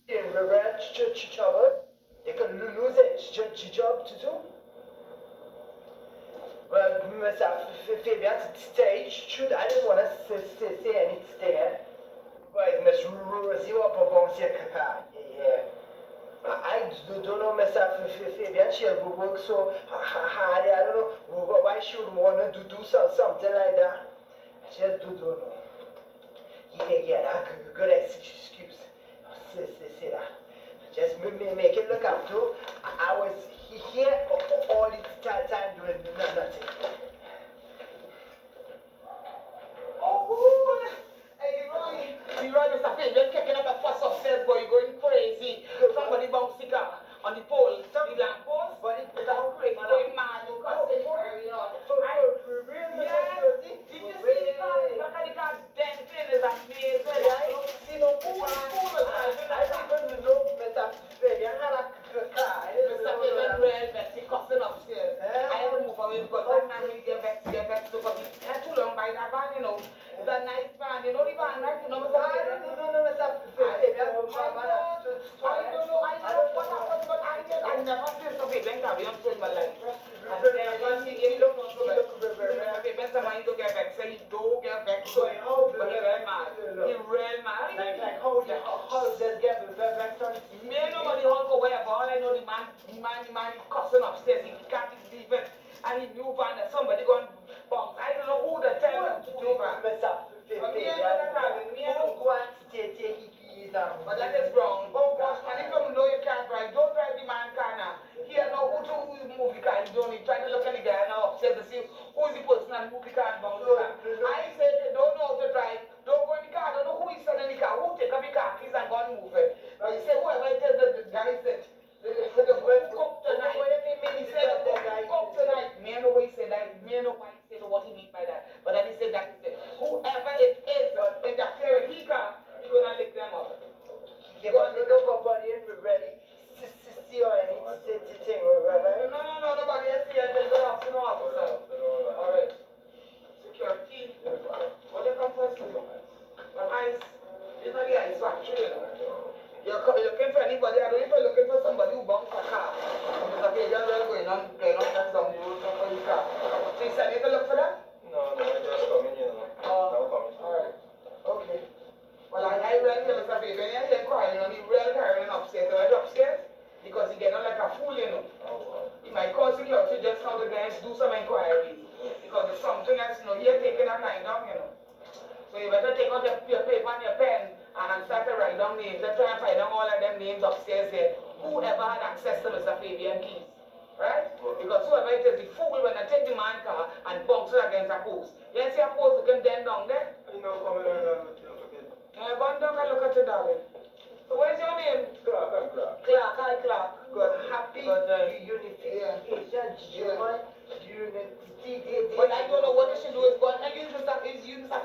Robert Chubber, you can lose a job to do. Well, myself, Fabian, stage should I didn't want to say anything there. But Miss Rosie up about your car. Yeah. I don't know myself, Fabian, she'll work so hard. I don't know why she would want to do something like that. I just don't know. Yeah, that good excuse. Say that. Just make it look up to. I was here all the time doing nothing. Oh, hey, Roy, Mr. Finn, you're kicking up a fuss upstairs, boy. You're going crazy. Somebody bounced the car on the pole, the lamp post. But it's crazy, going mad. You can't say you know. Yes, did you see the car? Look at the car denting is amazing. See no fool was I don't even know Mr. Finn. You had a car. Mr. Finn went real vexed. He cussing upstairs. I had to move away because that man really get vexed because he had too long by that van, you know. It's a nice van, you know the van, right? You know, Mr. Finn. No, Mr. Finn. I don't know what happened, but I never feel so big when carry on in my life. And then once he gave look, Mr. Man, you don't get vexed. Say, you don't get vexed. But he real mad. He real mad. Like how does get vexed on? Me nobody hold for wherever. All I know the man cussing upstairs. He can't believe it. And he knew van that somebody gone bounce. I don't know who the tell him to do that. Mr. Finn. But me ain't know that happening. Me ain't know. Go and take keys now. But that is wrong. Oh gosh, man, if you know you can't drive, don't drive the man car now. He know who to move the car. You don't need trying to look at the guy now upstairs to see who is the person and move the car and bounce the car. I said they don't know how to drive. Don't go in the car. Don't know who is selling the car. Who take up the car keys and go and move it. But he said whoever it is, the guy said. The cook tonight. He said the cook tonight. Me know what he said. Me know why he said what he mean by that. But then he said that whoever it is interfering he car, he gonna lick them up. You got to look up on it ready. See or anything, right? No, nobody else here. There's no officer. Alright. Security. What they come first? But ice. It's not the ice factory, you know. You're looking for anybody. I don't know if you're looking for somebody who bounced a car. Because okay, you're going on that's some rules for the car. So you said you can look for that? No, I just come in, you know. Now coming. Alright. Okay. Well, I read Mr. Fabian, when you're inquiring on the real carrying upstairs, right upstairs, because he get on like a fool, you know. He might call security just now to guys do some inquiries. Because there's something else, you know, you're taking a line down, you know. So you better take out your paper and your pen and start to write down names. Let's try and find out all of them names upstairs there. Whoever had access to Mr. Fabian keys. Right? Because whoever it is, the fool when I take the man car and bounce it against a post. You see a post looking then down there? You know, coming around with you. Go on down and look at it, darling. So what's your name? Clark and Clark. Clark, hi Clark. Good. Happy unification, unity. But I don't know what they should do is go and use Mr.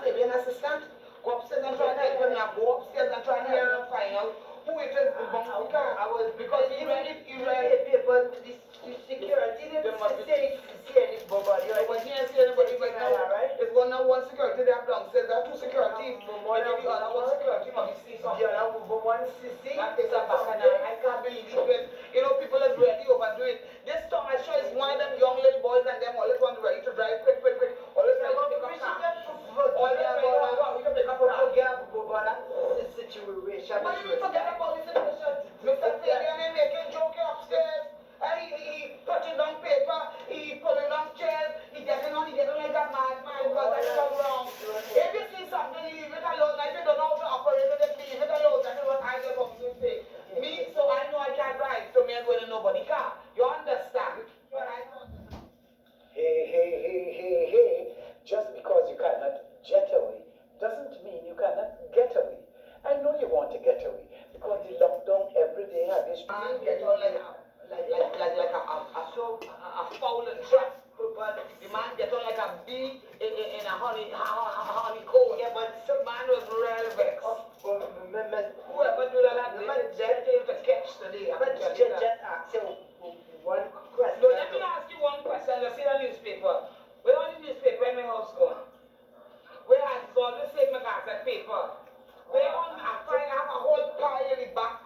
Fabian assistant. Go upstairs and try and help him now. Go upstairs and try and help him find out who it is who bounced the car. I was Because even if you read paper, the security didn't say anybody. But he ain't see anybody right now. Right? It's one now one security there downstairs. There are two security. Maybe the other one security must see something. The other one see. That is a bacchanal. I can't believe it. You know, people is ready overdo it. This time I show is one of them young little boys and them always want ready to drive quick. Always ready to pick up car. Always ready to pick up car. But that's the situation. But you forget about the situation. Mr. Fabian ain't making joke upstairs. He touching down paper, he pulling down chairs, he getting on like a madman because that's all wrong. If you see something, leave it alone. If you don't know how to operate it, just leave it alone. That is what I just want to say. Me, so I know I can't drive, so me I'm going to nobody car. You understand? But I don't. Hey. Just because you cannot get away doesn't mean you cannot get away. I know you want to get away because the lockdown every day has this. Man get on like a foul and trap. But the man get on like a bee in a honeycomb. Yeah, but the man was real vexed. Whoever do that, they to catch today. But just ask you one question. No, let me ask you one question. You see the newspaper. Where on the newspaper in my house gone? Where has always said my cassette paper? Where on I find I have a whole pile in the back.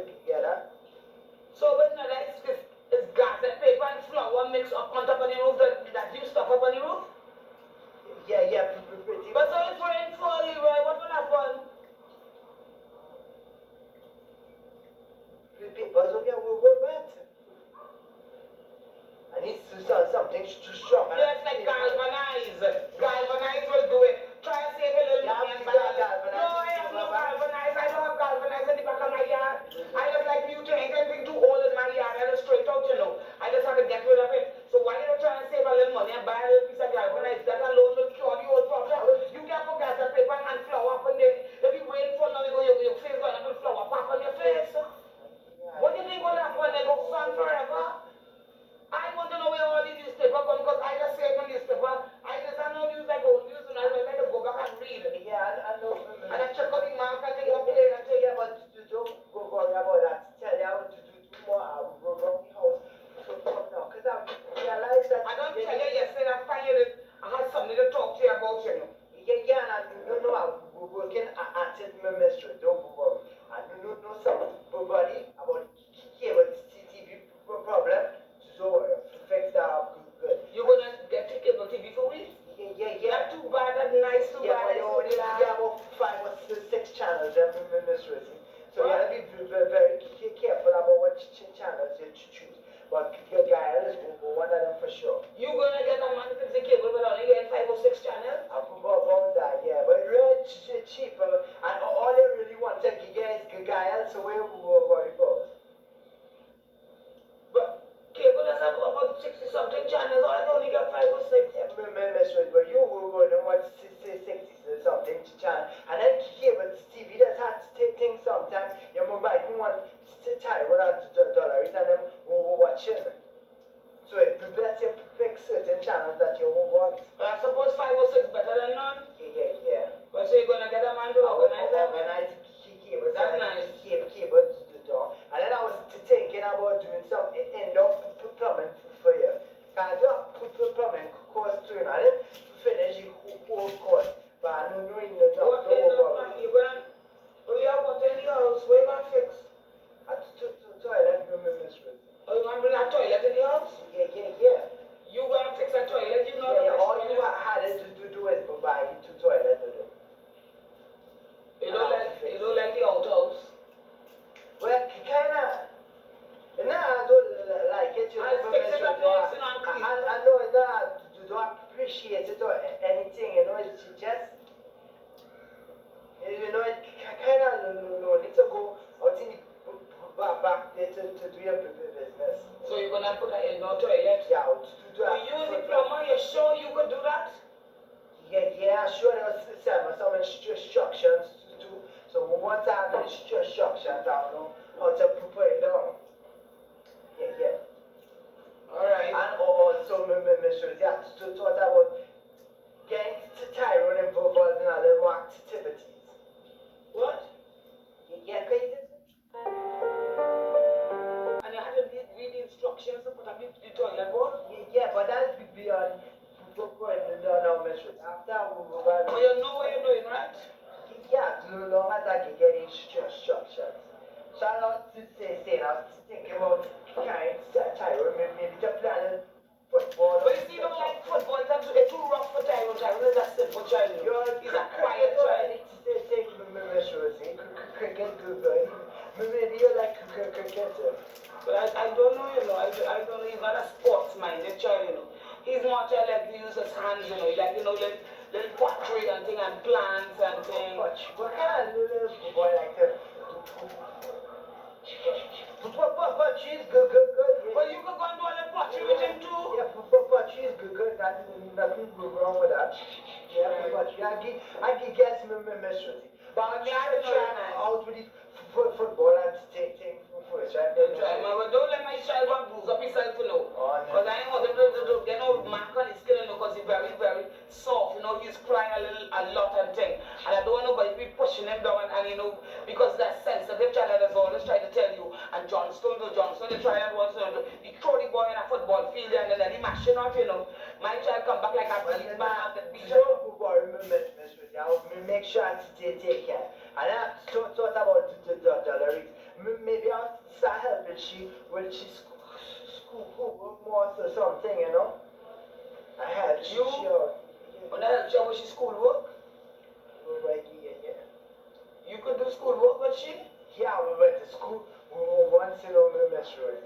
together. So when it's gazette paper and flour mixed up on top of the roof that you stuff up on the roof? Yeah, pretty. But so if rain fall, Leroy, what will happen? The papers will get wet. I need to sell something too strong. Yes, like galvanize. Galvanize will do it. Try and save a little money and buy galvanize. No, I have no galvanize. I don't have galvanize in the back of my yard. I just like mutate anything too old in my yard. I just straight out, you know. I just have to get rid of it. So why don't you try and save a little money and buy a little piece of galvanize? That alone will cure the whole problem. You can put gas and paper and flour up on there. If you rain fall now, your face going to put flour pop on your face. What do you think will happen? They go sun forever? I want to know where all these newspapers come because I just say the newspaper. I don't use like old news and I like to go back and read. Yeah, I know. And I check out the marketing up there and say, Yeah, but don't go worry about that. Tell you how to do more around the house. So come now, because I realize that. I don't tell you yesterday, I find it, I had something to talk to you about, you know. Yeah, and I know I'm working at it, my mystery. Don't worry. I know somebody about cable TV problem. So fix that good. You're going to get cable TV for me? Yeah. Not too bad, that's nice, too Yeah, bad. but you only have about 5 or 6 channels, Miss Rosie. So you have to be very careful about what channels you choose. But your guy is one of them for sure. You're going to get a man to fix the cable but only getting 5 or 6 channels? I forgot about that, yeah. But really cheap. And all they really want to get is good guy, so where it goes. But cable has about 60 something channels, I only got 5 or 6. Yeah, Miss Rosie, but you will go and watch 60 something channel. And then cable TV does have to take things sometimes. You might want to tie $100 and then watching. So it best you pick certain channels that you won't watch. But I suppose 5 or 6 better than none. Yeah. But so you're going to get a man to organize that? Organize cable. That's nice. Cable to the door. And then I was thinking about doing some indoor plumbing for you. Because I do plumbing course too, and I didn't finish the whole course. But I know you know the What indoor plumbing? You're going to, you have what in the house? Where you going to fix? Toilet room in Miss Rosie. Oh, you want to bring a toilet in the house? Yeah. You going to fix a toilet, you know? Yeah, all you had is to do is buy the toilet to do. You don't like the outhouse? Well, kinda. No, I don't like it. I'll fix it up next and I'll clean. I know that you don't appreciate it or anything, you know, it's just, you know, it kind of need to go out in the back there to do your business. So you're going to put an indoor toilet? Yeah, to do that. You use the plumber, you're sure you could do that? Yeah, sure, there was some instructions to do. So once I have the instructions, I'll know how to put it down. Yeah. Alright. And also, Miss Rosie, I thought about getting Tyrone involved in a little more activities. What? Yeah, crazy. And you had to read the instructions to put up the toilet bowl? Yeah, but that'll be beyond going no, Miss Rosie. After we But you know what you're doing, right? yeah, as long as I can get instructions. So I was saying, I was thinking about carrying Tyrone, maybe to plan football. But you see, you don't like football, it's too rough for Tyrone. Tyrone is a simple child. He's a quiet child. Miss Rosie, cricket good. Maybe you like cricket. But I don't know, you know. I don't know. He's not a sports-minded child, you know. He's more child like to use his hands, you know. He like, you know, little pottery and thing and plants and things. What kind of little boy like that? But she's good. But you could go and do a little pottery with him too. Yeah, but she's good. Nothing wrong with that. Yeah, but I guess Miss Rosie. But I'm trying to try out with the football and take things first, right? But don't let my child go and bruise up himself, you know. Because I ain't want him to get no mark on his skin, you know, because he's very, very soft, you know. He's crying a lot and thing. And I don't want nobody to be pushing him down and you know, because that sensitive child that is always trying to tell you. And Johnstone, they try and once, he throw the boy in a football field and then he mash him up, you know. My child come back like a beat bag and beat him. Don't worry, Miss Rosie. I'll make sure I take care. And I thought about the lyrics. maybe I'll start helping she when she school more or something, you know. I help You? When I help you with she schoolwork, Right, yeah. you could do schoolwork with she? Yeah, we went to school once, you know, Miss Rosie.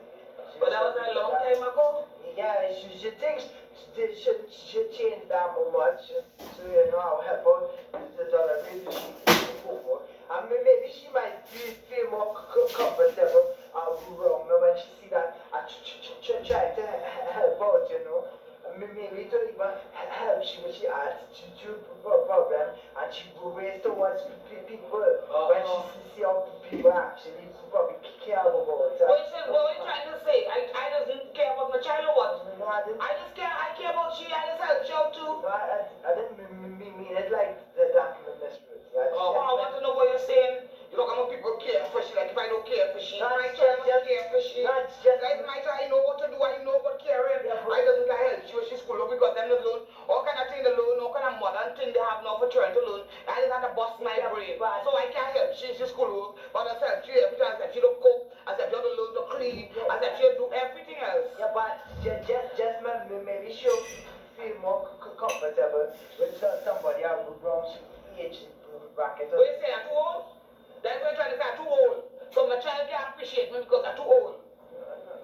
But that was a long time ago. Yeah, she thinks she changed that much. So, you know, I'll help her. The dollar really she over. I mean, maybe she might feel more comfortable wrong when she see that I try to help out, you know. I mean, maybe to even help she when she has to problem and she will raise towards people when she see how people actually probably care about her. What are you trying to say? I doesn't care about my child or what? No, I didn't. I care about she, I just help you out too. No, I didn't mean it like the document mystery. I want to know what you're saying. You know, how people care for she, like if I don't care for she, my child must care for she. Not just. Like my child, I know what to do, I know what caring. I doesn't like help she when she's school because them alone, all kind of thing alone, all kind of modern thing they have now for children to learn. I just had to bust my brain. So I can't help she's school work, but I said she every time I said she don't cook, I said she don't learn to clean, I said she do everything else. Yeah, but just maybe she'll feel more comfortable with somebody around age bracket. What you say, I'm too old? That's what you're trying to say, I'm too old. So my child can't appreciate me because I'm too old.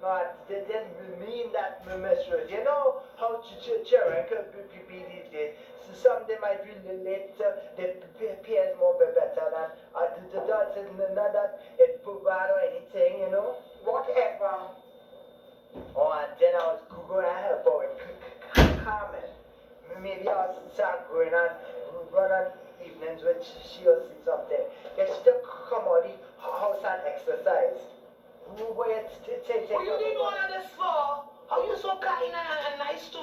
No, they didn't mean that, Miss Rose. You know how children could be these days. So some they might relate to the peers more better than the adults. Not that it bad or anything, you know. Whatever. Oh, and then I was going to help her with Carmen. Maybe I'll start going and run on evenings when she'll see something. Get she to come out the house and exercise. What you did all of this for? How you so kind and nice to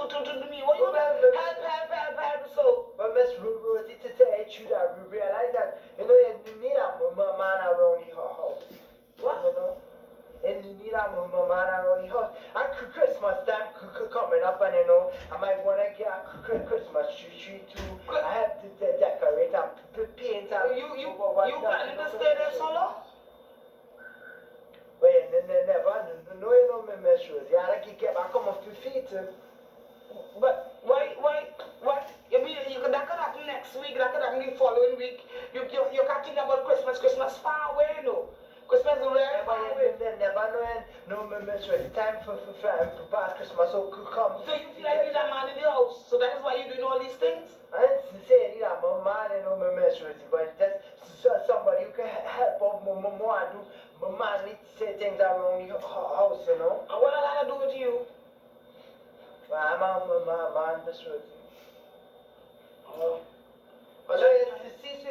me? What you help so? But Miss Rosie, to tell you the truth, I realize that, you know, you need a man around the house. What? You know? And you need a man around the house. And Christmas time coming up, and you know, I might want to get a Christmas tree too. I have to decorate and paint and You planning to stay there so long? Well, never, no, you know, Miss Rosie. I like to get back on my feet. But why? You mean that could happen next week? That could happen the following week? You can't think about Christmas. Christmas far away, no. Christmas is really far away. Never know, Miss Rosie. Time for past Christmas, so could come. So you feel like you need a man in the house. So that is why you're doing all these things. I didn't say I need a man, you know, Miss Rosie, but just somebody who can help out more and do. My man needs to say things around the house, you know. And what does that do with you? Well, I'm a man, Miss Rosie. Oh. So, see,